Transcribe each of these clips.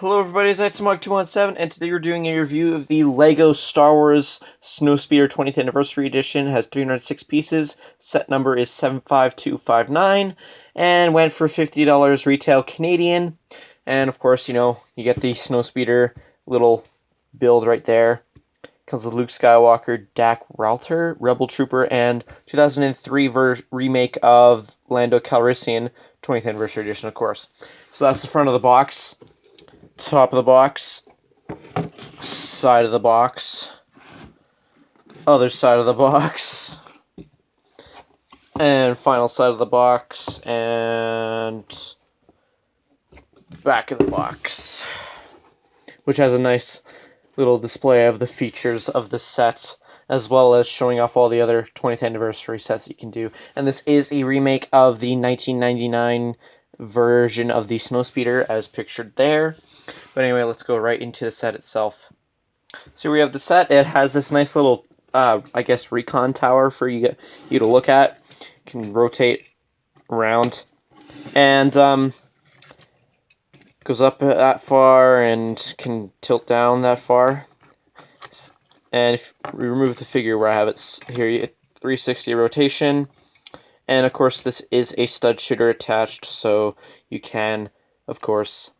Hello everybody, it's Mog217, and today we're doing a review of the LEGO Star Wars Snowspeeder 20th Anniversary Edition. It has 306 pieces, set number is 75259, and went for $50 retail Canadian. And of course, you get the Snowspeeder little build right there. Comes with Luke Skywalker, Dak Ralter, Rebel Trooper, and 2003 remake of Lando Calrissian 20th Anniversary Edition, of course. So that's the front of the box. Top of the box, side of the box, other side of the box, and final side of the box, and back of the box, which has a nice little display of the features of the set, as well as showing off all the other 20th anniversary sets you can do. And this is a remake of the 1999 version of the Snowspeeder, as pictured there. But anyway, let's go right into the set itself. So here we have the set. It has this nice little, I guess, recon tower for you to look at. You can rotate around. And goes up that far and can tilt down that far. And if we remove the figure where I have it here, 360 rotation. And of course, this is a stud shooter attached, so you can, of course,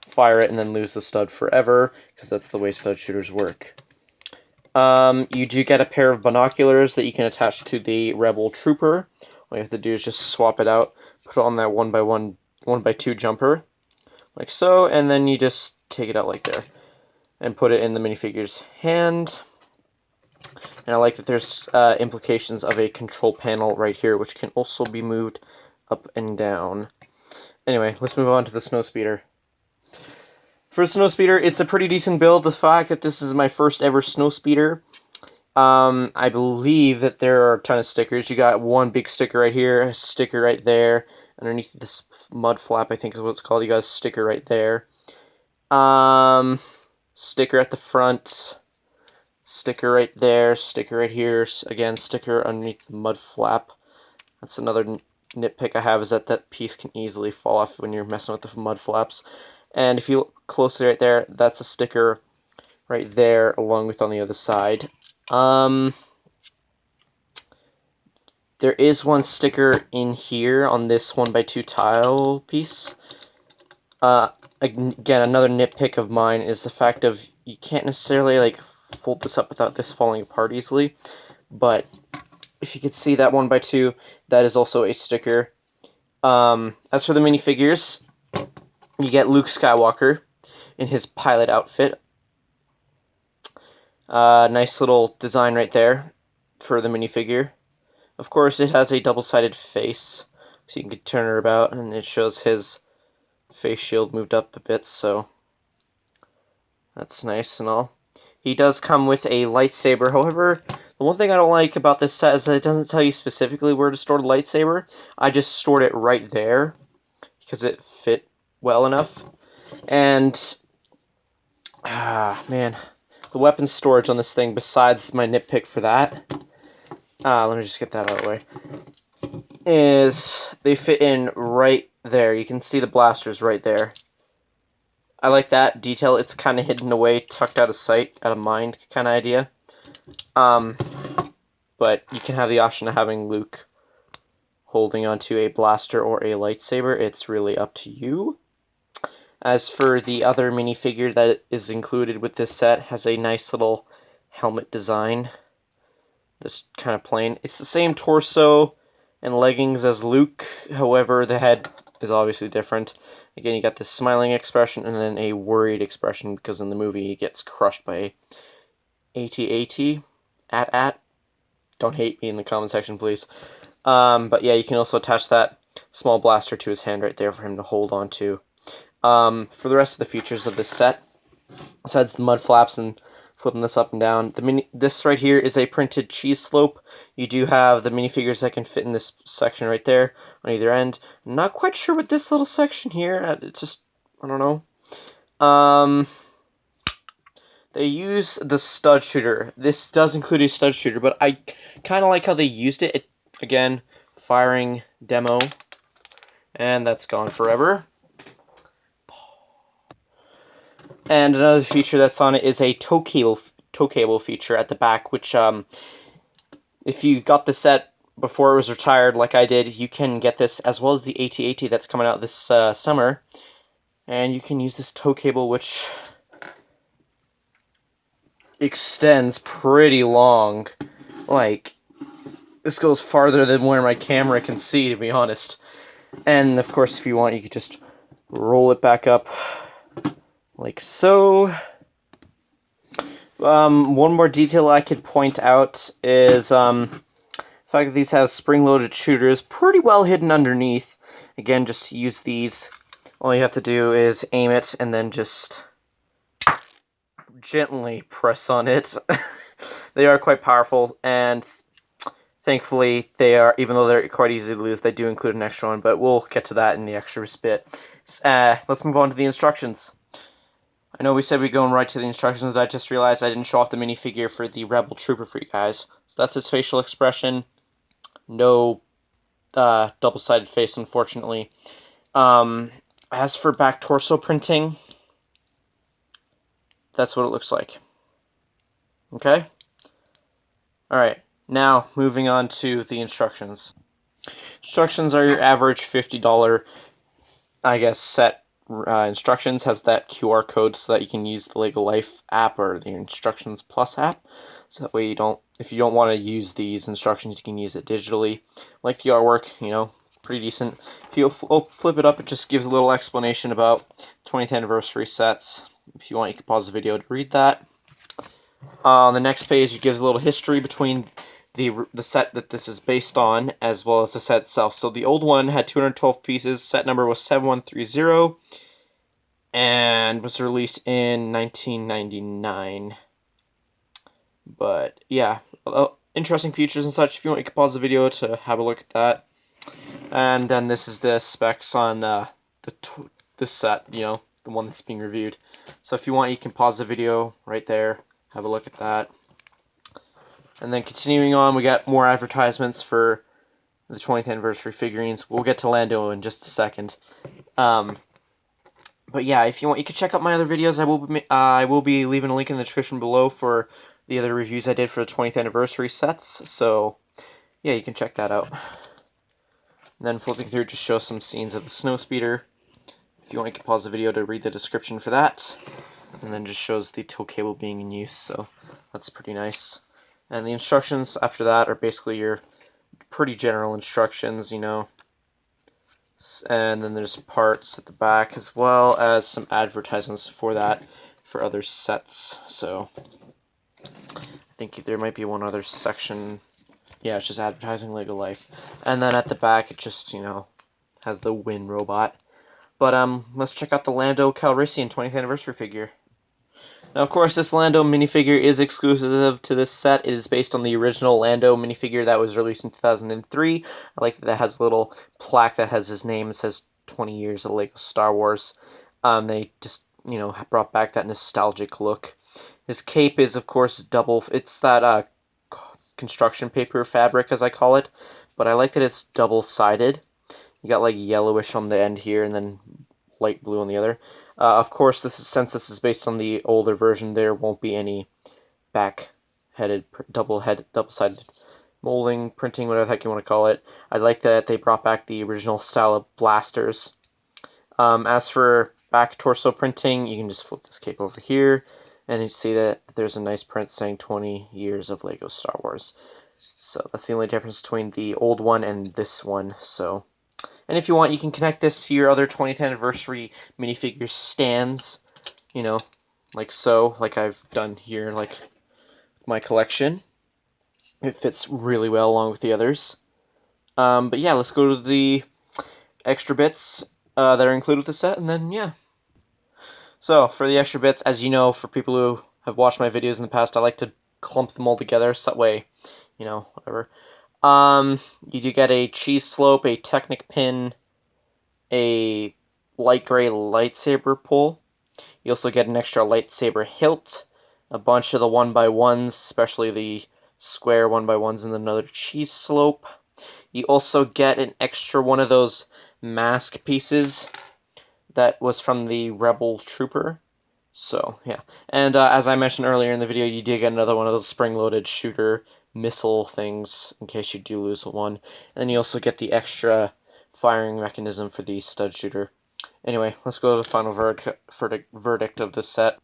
fire it and then lose the stud forever, because that's the way stud shooters work. You do get a pair of binoculars that you can attach to the Rebel Trooper. All you have to do is just swap it out, put it on that 1x2 jumper, like so, and then you just take it out like there, and put it in the minifigure's hand. And I like that there's implications of a control panel right here, which can also be moved up and down. Anyway, let's move on to the Snowspeeder. For Snowspeeder, it's a pretty decent build. The fact that this is my first ever Snowspeeder, I believe that there are a ton of stickers. You got one big sticker right here, a sticker right there. Underneath this mud flap, I think is what it's called, you got a sticker right there. Sticker at the front, sticker right there, sticker right here, again, sticker underneath the mud flap. That's another nitpick I have, is that piece can easily fall off when you're messing with the mud flaps. And if you look closely right there, that's a sticker right there, along with on the other side. There is one sticker in here on this 1x2 tile piece. Again, another nitpick of mine is the fact of you can't necessarily fold this up without this falling apart easily. But if you could see that 1x2, that is also a sticker. As for the minifigures, you get Luke Skywalker in his pilot outfit. Nice little design right there for the minifigure. Of course, it has a double-sided face, so you can turn her about, and it shows his face shield moved up a bit, so that's nice and all. He does come with a lightsaber. However, the one thing I don't like about this set is that it doesn't tell you specifically where to store the lightsaber. I just stored it right there because it fit well enough. And man, the weapon storage on this thing, besides my nitpick for that, let me just get that out of the way, is they fit in right there. You can see the blasters right there. I like that detail. It's kind of hidden away, tucked out of sight, out of mind kind of idea. But you can have the option of having Luke holding onto a blaster or a lightsaber. It's really up to you. As for the other minifigure that is included with this set, has a nice little helmet design. Just kind of plain. It's the same torso and leggings as Luke, however the head is obviously different. Again, you got this smiling expression and then a worried expression, because in the movie he gets crushed by at. Don't hate me in the comment section, please. But yeah, you can also attach that small blaster to his hand right there for him to hold on to. For the rest of the features of this set, besides the mud flaps and flipping this up and down, this right here is a printed cheese slope. You do have the minifigures that can fit in this section right there on either end. I'm not quite sure what this little section here, it's just, I don't know. They use the stud shooter. This does include a stud shooter, but I kind of like how they used it. Again, firing demo, and that's gone forever. And another feature that's on it is a tow cable feature at the back, which if you got the set before it was retired, like I did, you can get this as well as the AT-AT that's coming out this summer, and you can use this tow cable, which extends pretty long. Like, this goes farther than where my camera can see, to be honest. And of course, if you want, you could just roll it back up like so. One more detail I could point out is the fact that these have spring-loaded shooters pretty well hidden underneath. Again, just to use these, all you have to do is aim it and then just gently press on it. They are quite powerful, and thankfully they are, even though they're quite easy to lose, they do include an extra one, but we'll get to that in the extras bit. Let's move on to the instructions. I know we said we'd go right to the instructions, but I just realized I didn't show off the minifigure for the Rebel Trooper for you guys. So that's his facial expression. No double-sided face, unfortunately. As for back torso printing, that's what it looks like. Okay? Alright, now moving on to the instructions. Instructions are your average $50, I guess, set instructions. Has that QR code so that you can use the Lego Life app or the Instructions Plus app. So that way you don't, if you don't want to use these instructions, you can use it digitally. Like the artwork, you know, pretty decent. If you flip it up, it just gives a little explanation about 20th anniversary sets. If you want, you can pause the video to read that. On the next page, it gives a little history between the set that this is based on, as well as the set itself. So the old one had 212 pieces, set number was 7130, and was released in 1999. But yeah, interesting features and such. If you want, you can pause the video to have a look at that. And then this is the specs on this set, you know, the one that's being reviewed. So if you want, you can pause the video right there, have a look at that. And then continuing on, we got more advertisements for the 20th anniversary figurines. We'll get to Lando in just a second. But yeah, if you want, you can check out my other videos. I will be leaving a link in the description below for the other reviews I did for the 20th anniversary sets. So yeah, you can check that out. And then flipping through just show some scenes of the snowspeeder. If you want, you can pause the video to read the description for that. And then just shows the tow cable being in use, so that's pretty nice. And the instructions after that are basically your pretty general instructions, you know. And then there's parts at the back, as well as some advertisements for that for other sets. So I think there might be one other section. Yeah, it's just advertising Lego Life. And then at the back, it just, you know, has the Win robot. But let's check out the Lando Calrissian 20th anniversary figure. Now, of course, this Lando minifigure is exclusive to this set. It is based on the original Lando minifigure that was released in 2003. I like that it has a little plaque that has his name. It says 20 years of Lego Star Wars. They just, you know, brought back that nostalgic look. His cape is, of course, double. It's that construction paper fabric, as I call it. But I like that it's double-sided. You got, like, yellowish on the end here, and then light blue on the other. Of course, since this is based on the older version, there won't be any back-headed, double-sided molding, printing, whatever the heck you want to call it. I like that they brought back the original style of blasters. As for back torso printing, you can just flip this cape over here, and you see that there's a nice print saying 20 years of Lego Star Wars. So that's the only difference between the old one and this one. So. And if you want, you can connect this to your other 20th anniversary minifigure stands, you know, like so, like I've done here, like my collection. It fits really well along with the others. But yeah, let's go to the extra bits that are included with the set, and then, yeah. So, for the extra bits, as you know, for people who have watched my videos in the past, I like to clump them all together, so that way, you know, whatever. You do get a cheese slope, a Technic pin, a light gray lightsaber pull. You also get an extra lightsaber hilt, a bunch of the 1x1s, especially the square 1x1s, and another cheese slope. You also get an extra one of those mask pieces that was from the Rebel Trooper. So, yeah. And as I mentioned earlier in the video, you did get another one of those spring-loaded shooter missile things in case you do lose one. And then you also get the extra firing mechanism for the stud shooter. Anyway, let's go to the final verdict of this set.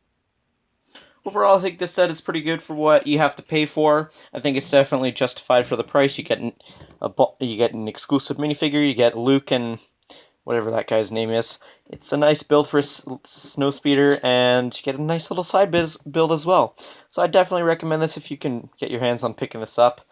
Overall, I think this set is pretty good for what you have to pay for. I think it's definitely justified for the price. You get an exclusive minifigure, you get Luke and whatever that guy's name is. It's a nice build for a snowspeeder, and you get a nice little side build as well. So I definitely recommend this if you can get your hands on picking this up.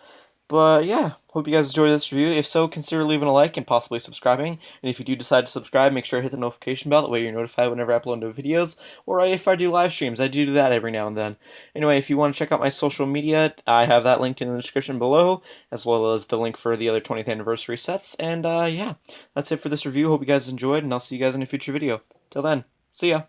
But yeah, hope you guys enjoyed this review. If so, consider leaving a like and possibly subscribing. And if you do decide to subscribe, make sure to hit the notification bell. That way you're notified whenever I upload new videos. Or if I do live streams, I do that every now and then. Anyway, if you want to check out my social media, I have that linked in the description below, as well as the link for the other 20th anniversary sets. And yeah, that's it for this review. Hope you guys enjoyed, and I'll see you guys in a future video. Till then, see ya!